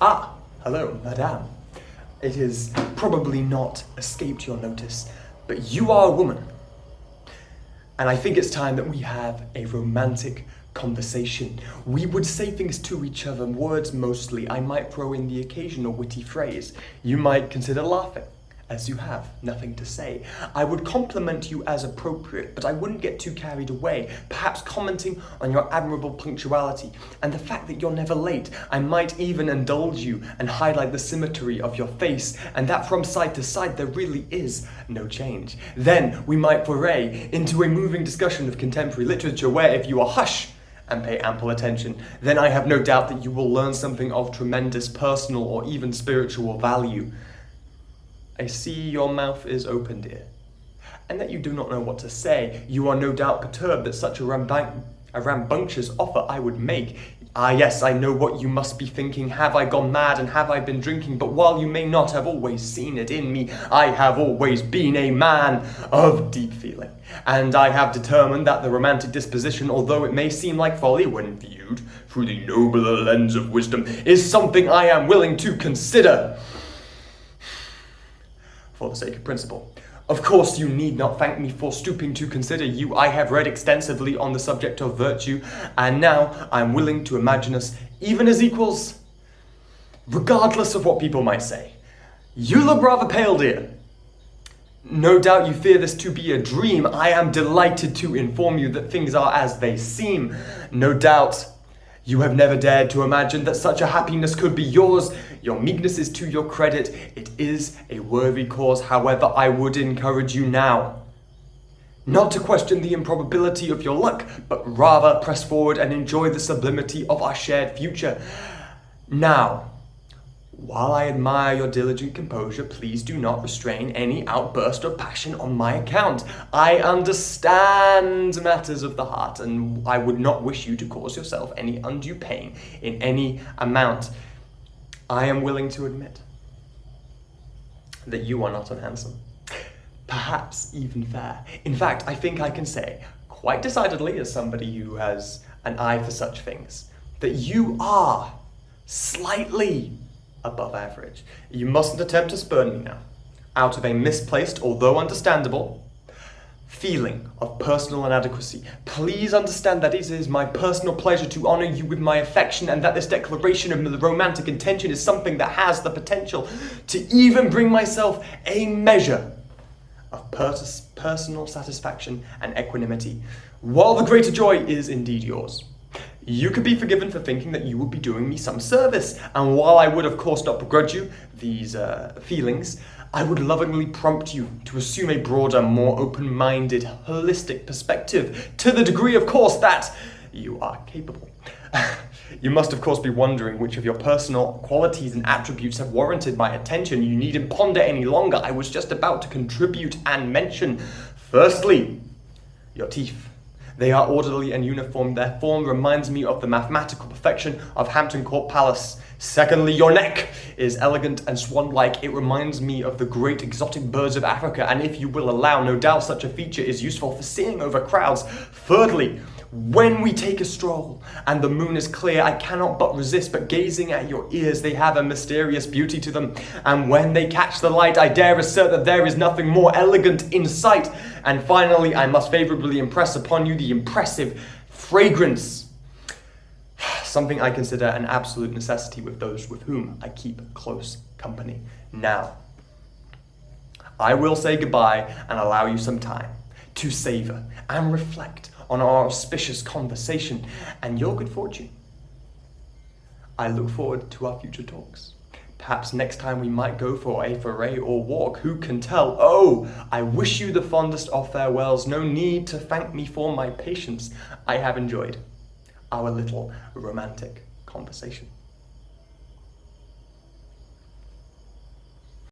Ah, hello, madame. It has probably not escaped your notice, but you are a woman. And I think it's time that we have a romantic conversation. We would say things to each other, words mostly. I might throw in the occasional witty phrase. You might consider laughing, as you have nothing to say. I would compliment you as appropriate, but I wouldn't get too carried away, perhaps commenting on your admirable punctuality and the fact that you're never late. I might even indulge you and highlight the symmetry of your face and that from side to side there really is no change. Then we might foray into a moving discussion of contemporary literature where if you are hush and pay ample attention, then I have no doubt that you will learn something of tremendous personal or even spiritual value. I see your mouth is open, dear, and that you do not know what to say. You are no doubt perturbed that such a rambunctious offer I would make. Ah yes, I know what you must be thinking. Have I gone mad and have I been drinking? But while you may not have always seen it in me, I have always been a man of deep feeling. And I have determined that the romantic disposition, although it may seem like folly when viewed through the nobler lens of wisdom, is something I am willing to consider for the sake of principle. Of course, you need not thank me for stooping to consider you. I have read extensively on the subject of virtue, and now I'm willing to imagine us even as equals, regardless of what people might say. You look rather pale, dear. No doubt you fear this to be a dream. I am delighted to inform you that things are as they seem. No doubt you have never dared to imagine that such a happiness could be yours. Your meekness is to your credit. It is a worthy cause. However, I would encourage you now not to question the improbability of your luck, but rather press forward and enjoy the sublimity of our shared future. Now, while I admire your diligent composure, please do not restrain any outburst of passion on my account. I understand matters of the heart, and I would not wish you to cause yourself any undue pain in any amount. I am willing to admit that you are not unhandsome, perhaps even fair. In fact, I think I can say, quite decidedly as somebody who has an eye for such things, that you are slightly above average. You mustn't attempt to spurn me now, out of a misplaced, although understandable, feeling of personal inadequacy. Please understand that it is my personal pleasure to honor you with my affection, and that this declaration of the romantic intention is something that has the potential to even bring myself a measure of personal satisfaction and equanimity, while the greater joy is indeed yours. You could be forgiven for thinking that you would be doing me some service, and while I would of course not begrudge you these feelings, I would lovingly prompt you to assume a broader, more open-minded, holistic perspective, to the degree of course that you are capable. You must of course be wondering which of your personal qualities and attributes have warranted my attention. You needn't ponder any longer. I was just about to contribute and mention. Firstly, your teeth. They are orderly and uniform. Their form reminds me of the mathematical perfection of Hampton Court Palace. Secondly, your neck is elegant and swan-like. It reminds me of the great exotic birds of Africa, and if you will allow, no doubt such a feature is useful for seeing over crowds. Thirdly, when we take a stroll and the moon is clear, I cannot but resist but gazing at your ears. They have a mysterious beauty to them, and when they catch the light, I dare assert that there is nothing more elegant in sight. And finally, I must favorably impress upon you the impressive fragrance, something I consider an absolute necessity with those with whom I keep close company. Now, I will say goodbye and allow you some time to savor and reflect on our auspicious conversation and your good fortune. I look forward to our future talks. Perhaps next time we might go for a foray or walk, who can tell? Oh, I wish you the fondest of farewells. No need to thank me for my patience. I have enjoyed our little romantic conversation.